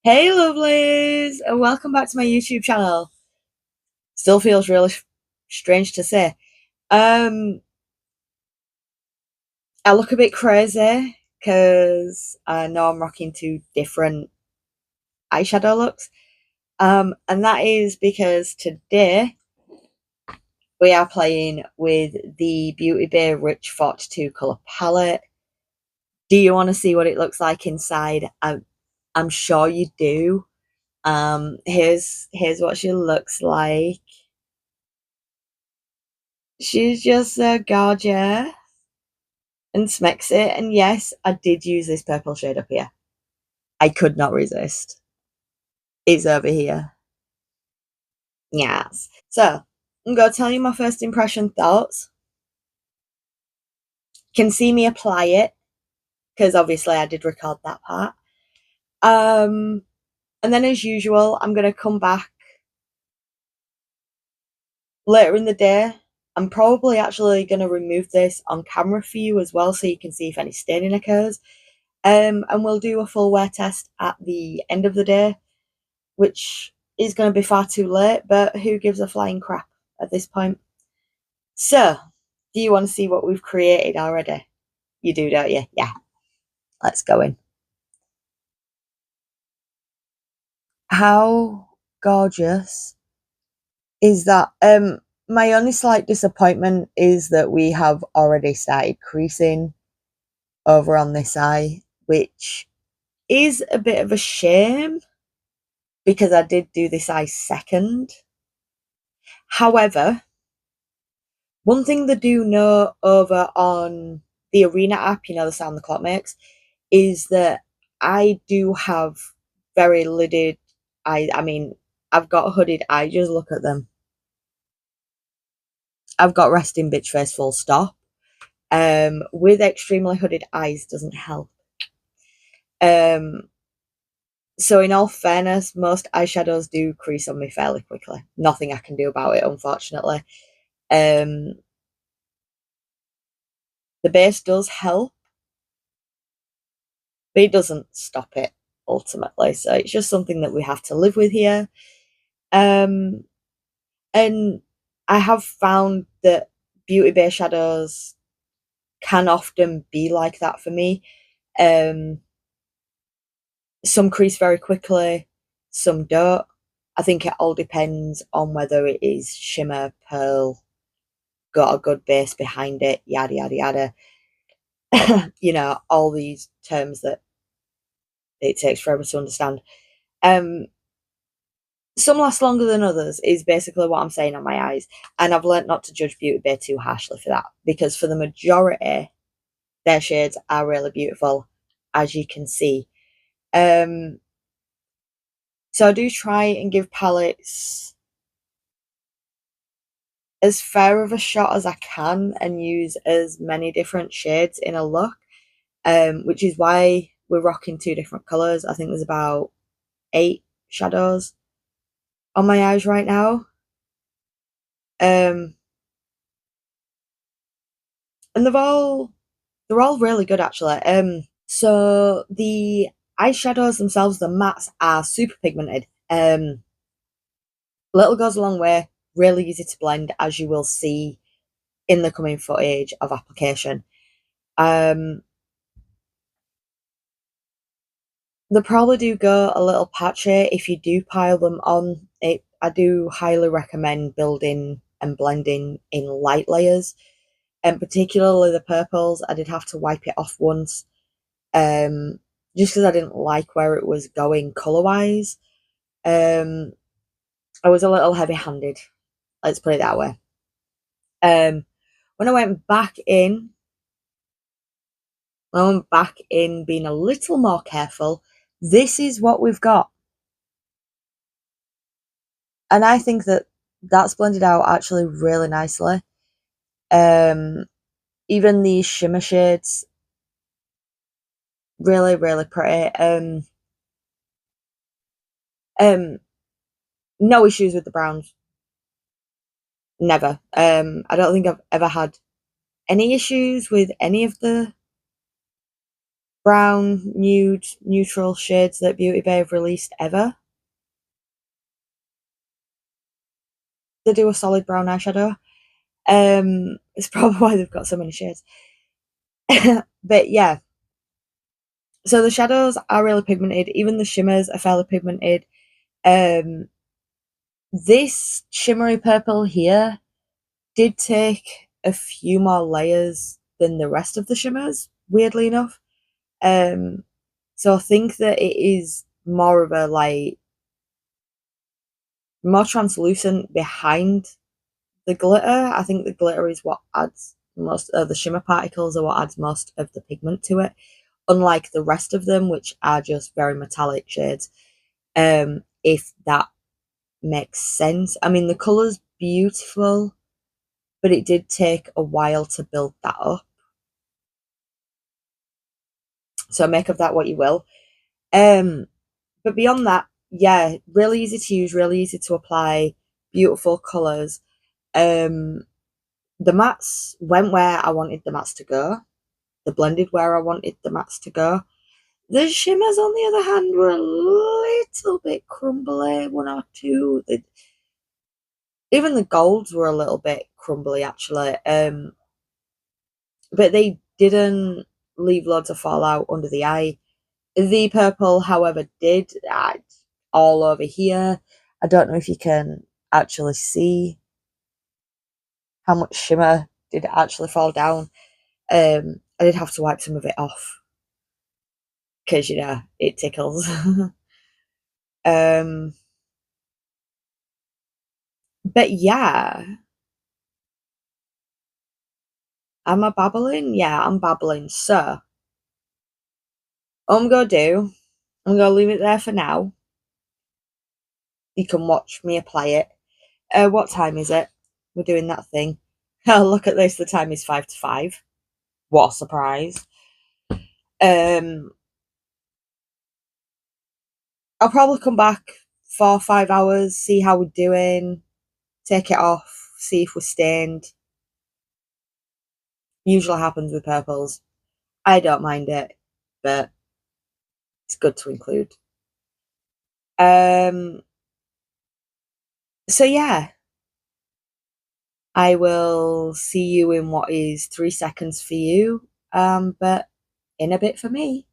Hey lovelies, and welcome back to my YouTube channel. Still feels really strange to say. Um, I look a bit crazy because I know I'm rocking two different eyeshadow looks. And that is because today we are playing with the Beauty Bay Rich 42 colour palette. Do you want to see what it looks like inside? I'm sure you do. Here's what she looks like. She's just so gorgeous and smacks it. And yes, I did use this purple shade up here. I could not resist. It's over here. Yes. So I'm going to tell you my first impression thoughts. Can see me apply it because obviously I did record that part. Um, and then as usual, I'm going to come back later in the day. I'm probably actually going to remove this on camera for you as well so you can see if any staining occurs. And we'll do a full wear test at the end of the day, which is going to be far too late, but who gives a flying crap at this point? So, do you want to see what we've created already? You do, don't you? Yeah, let's go in. How gorgeous is that? My only slight disappointment is that we have already started creasing over on this eye, which is a bit of a shame because I did do this eye second. However, one thing they do know over on the Arena app, you know, the sound the clock makes, is that I do have very lidded eyes. I mean, I've got hooded eyes. Just look at them. I've got resting bitch face full stop. With extremely hooded eyes doesn't help. Um, so in all fairness, most eyeshadows do crease on me fairly quickly. Nothing I can do about it, unfortunately. Um, the base does help, but it doesn't stop it ultimately. So it's just something that we have to live with here. Um, and I have found that Beauty Bay shadows can often be like that for me. Um, some crease very quickly, some don't. I think it all depends on whether it is shimmer, pearl, got a good base behind it, yada yada yada. You know, all these terms that it takes forever to understand. Um, some last longer than others is basically what I'm saying on my eyes. And I've learnt not to judge Beauty Bay too harshly for that because for the majority, their shades are really beautiful, as you can see. Um, so I do try and give palettes as fair of a shot as I can and use as many different shades in a look, which is why we're rocking two different colours. I think there's about 8 shadows on my eyes right now. Um, and they're all really good actually. So the eyeshadows themselves, the mattes are super pigmented. Little goes a long way, really easy to blend, as you will see in the coming footage of application. Um, they probably do go a little patchy if you do pile them on. It, I do highly recommend building and blending in light layers, and particularly the purples. I did have to wipe it off once, just because I didn't like where it was going color wise. Um, I was a little heavy handed. Let's put it that way. Um, when I went back in, when I went back in being a little more careful, this is what we've got. And I think that that's blended out actually really nicely. Um, even these shimmer shades, really, really pretty. Um, no issues with the browns. Never. I don't think I've ever had any issues with any of the brown, nude, neutral shades that Beauty Bay have released ever. They do a solid brown eyeshadow. It's probably why they've got so many shades. But yeah, so the shadows are really pigmented. Even the shimmers are fairly pigmented. Um, this shimmery purple here did take a few more layers than the rest of the shimmers, weirdly enough. Um, so I think that it is more of a like more translucent behind the glitter. I think the glitter is what adds most, the shimmer particles are what adds most of the pigment to it, unlike the rest of them, which are just very metallic shades. If that makes sense. I mean, the colour's beautiful, but it did take a while to build that up. So make of that what you will. Um, but beyond that, yeah, really easy to use, really easy to apply, beautiful colours. Um, the mattes went where I wanted the mattes to go. They blended where I wanted the mattes to go. The shimmers, on the other hand, were a little bit crumbly, one or two. Even the golds were a little bit crumbly, actually. But they didn't leave loads of fallout under the eye. The purple, however, did all over here. I don't know if you can actually see how much shimmer did actually fall down. I did have to wipe some of it off because it tickles. um, but yeah, am I babbling? Yeah, I'm babbling. So, all I'm gonna do, I'm gonna leave it there for now. You can watch me apply it. What time is it? We're doing that thing. Oh, look at this. The time is 5 to 5. What a surprise. Um, I'll probably come back 4 or 5 hours, see how we're doing, take it off, see if we're stained. Usually happens with purples. I don't mind it, but it's good to include. Um, so yeah, I will see you in what is 3 seconds for you, but in a bit for me.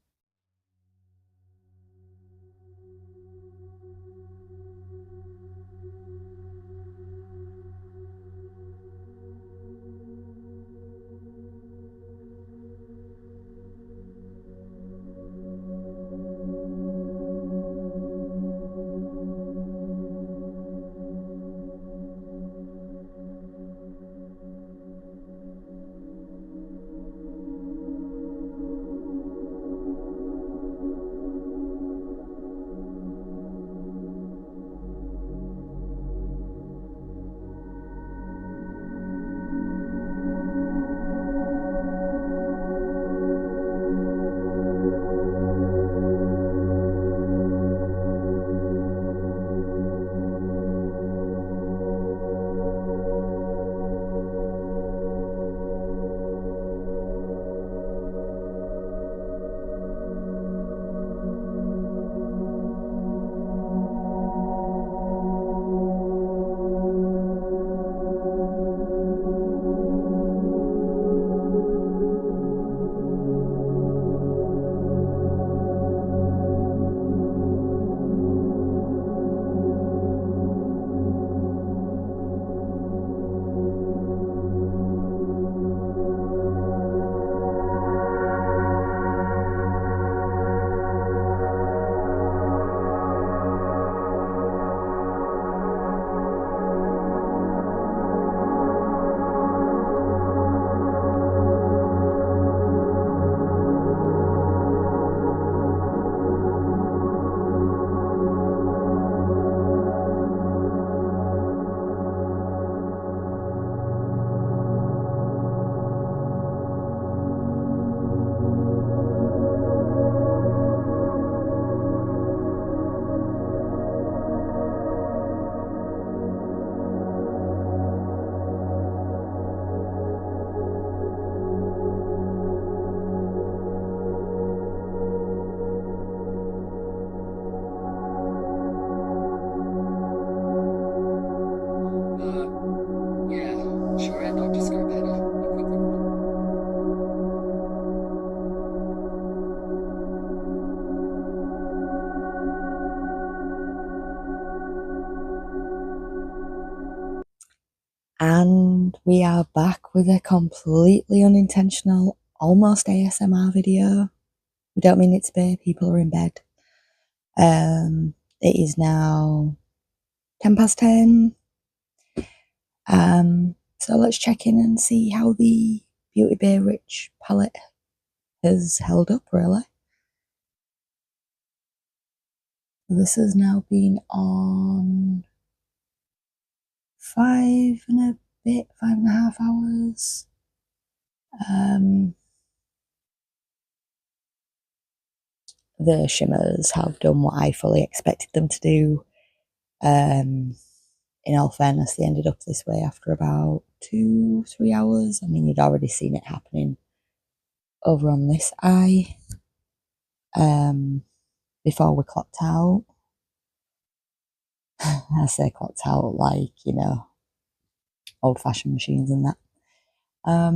And we are back with a completely unintentional, almost ASMR video. We don't mean it to be, people are in bed. It is now 10 past 10. So let's check in and see how the Beauty Bay Rich palette has held up, really. This has now been on 5.5 hours. The shimmers have done what I fully expected them to do. In all fairness, they ended up this way after about 2-3 hours. I mean, you'd already seen it happening over on this eye before we clocked out. I say clocked out like, you know, old-fashioned machines and that. I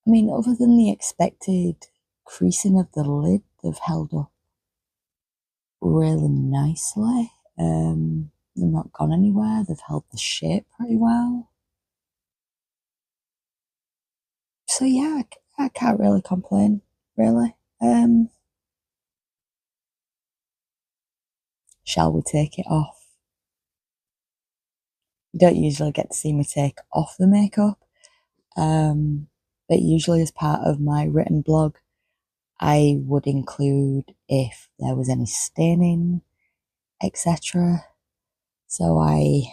mean, other than the expected creasing of the lid, they've held up really nicely. They've not gone anywhere. They've held the shape pretty well. So yeah, I can't really complain, really. Shall we take it off? You don't usually get to see me take off the makeup, but usually as part of my written blog, I would include if there was any staining, etc. So I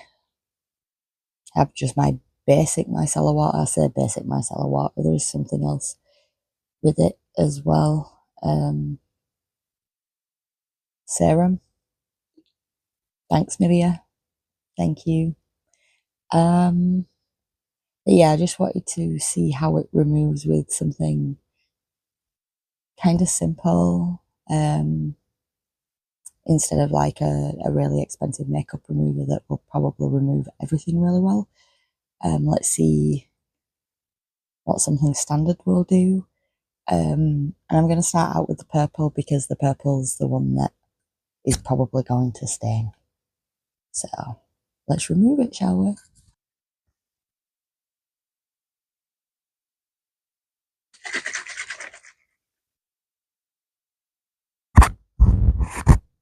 have just my basic micellar water. I say basic micellar water, there is something else with it as well. Serum. Thanks, Nivea. Thank you. Yeah, I just wanted to see how it removes with something kind of simple, instead of like a really expensive makeup remover that will probably remove everything really well. Let's see what something standard will do. And I'm going to start out with the purple because the purple's the one that is probably going to stain. So let's remove it, shall we?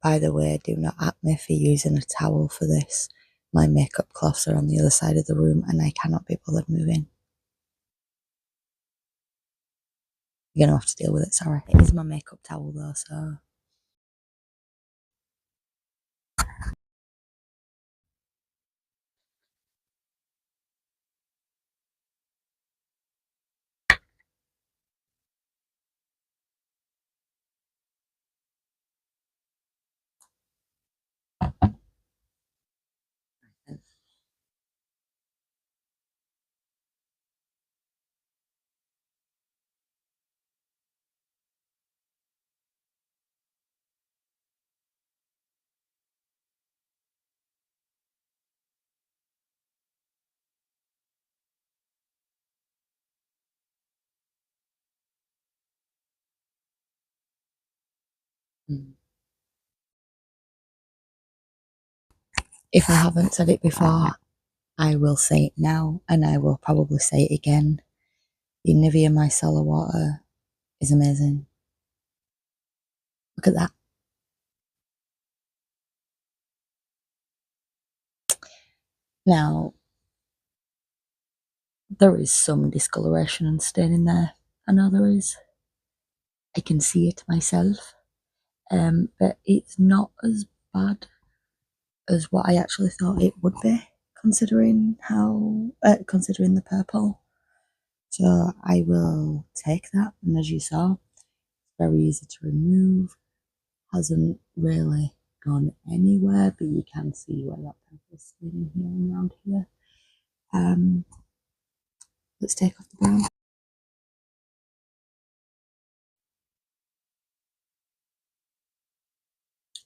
By the way, do not at me for using a towel for this. My makeup cloths are on the other side of the room and I cannot be bothered moving. You're going to have to deal with it, sorry. It is my makeup towel though, so... If I haven't said it before, I will say it now, and I will probably say it again. The Nivea micellar water is amazing. Look at that. Now, there is some discoloration and stain in there. I know there is. I can see it myself. But it's not as bad as what I actually thought it would be, considering considering the purple. So I will take that, and as you saw, it's very easy to remove. Hasn't really gone anywhere, but you can see where that purple's staining here and around here. Let's take off the brown.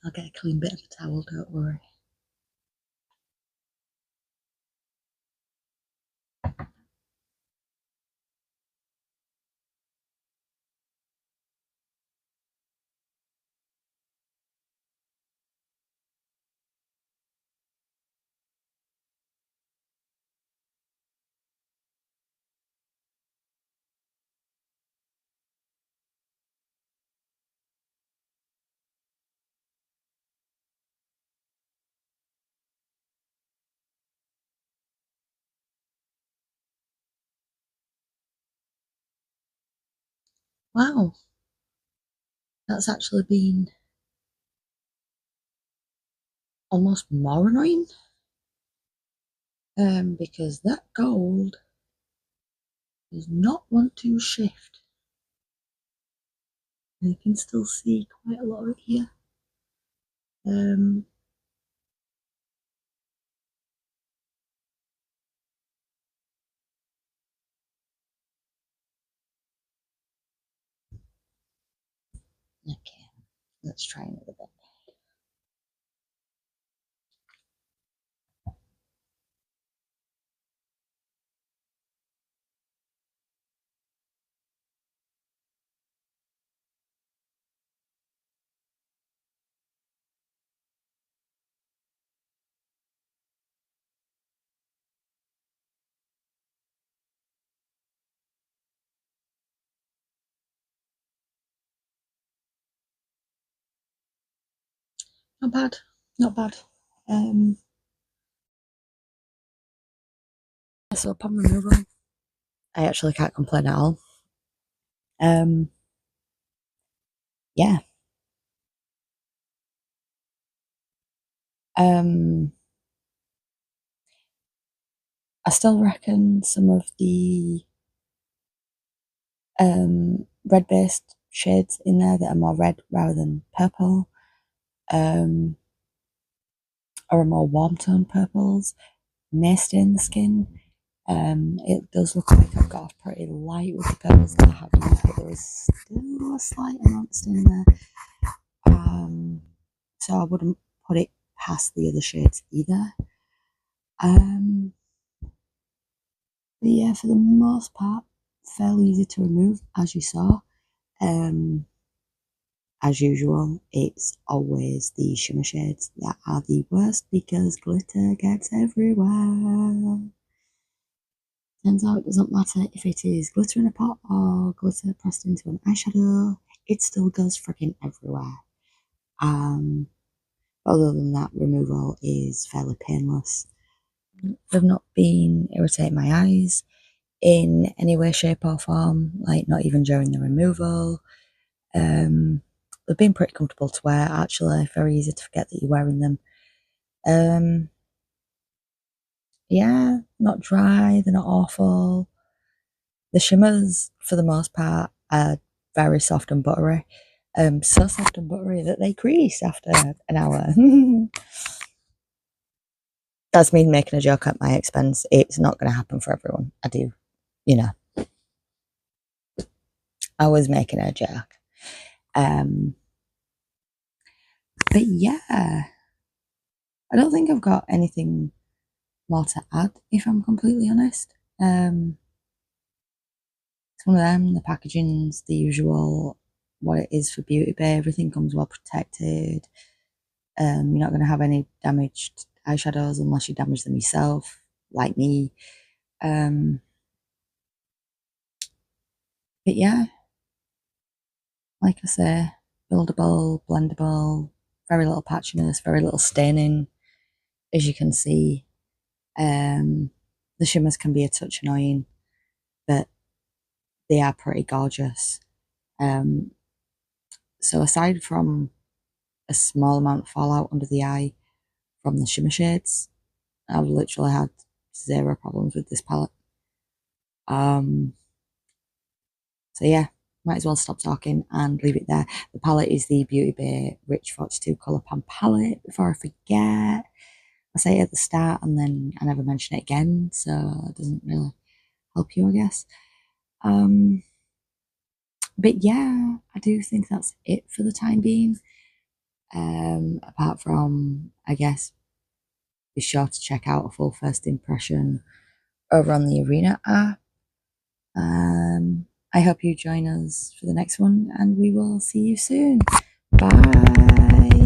I'll get a clean bit of a towel, don't worry. Wow, that's actually been almost more annoying. Because that gold does not want to shift. You can still see quite a lot of it here. Okay, let's try another bit. Not bad, not bad. So upon removal, I actually can't complain at all. Um, yeah. Um, I still reckon some of the red-based shades in there that are more red rather than purple, or more warm-toned purples may stain the skin. It does look like I've got off pretty light with the purples that I have used, but there is still a slight amount of stain there. So I wouldn't put it past the other shades either. But yeah, for the most part, fairly easy to remove, as you saw. As usual, it's always the shimmer shades that are the worst because glitter gets everywhere. Turns out it doesn't matter if it is glitter in a pot or glitter pressed into an eyeshadow, it still goes freaking everywhere. Other than that, removal is fairly painless. They've not been irritating my eyes in any way, shape, or form, like not even during the removal. They've been pretty comfortable to wear, actually, very easy to forget that you're wearing them. Yeah, not dry, they're not awful. The shimmers, for the most part, are very soft and buttery. So soft and buttery that they crease after an hour. That's me making a joke at my expense. It's not going to happen for everyone. I do, you know, I was making a joke. But yeah, I don't think I've got anything more to add, if I'm completely honest. It's one of them, the packaging's the usual, what it is for Beauty Bay. Everything comes well protected. You're not going to have any damaged eyeshadows unless you damage them yourself, like me. But yeah, like I say, buildable, blendable, very little patchiness, very little staining, as you can see. The shimmers can be a touch annoying, but they are pretty gorgeous. So aside from a small amount of fallout under the eye from the shimmer shades, I've literally had zero problems with this palette. So yeah, might as well stop talking and leave it there. The palette is the Beauty Bay Rich 42 Colour Pan palette. Before I forget, I say it at the start and then I never mention it again, so it doesn't really help you, I guess. But yeah, I do think that's it for the time being. Apart from, I guess, be sure to check out a full first impression over on the Arena app. I hope you join us for the next one and we will see you soon. Bye.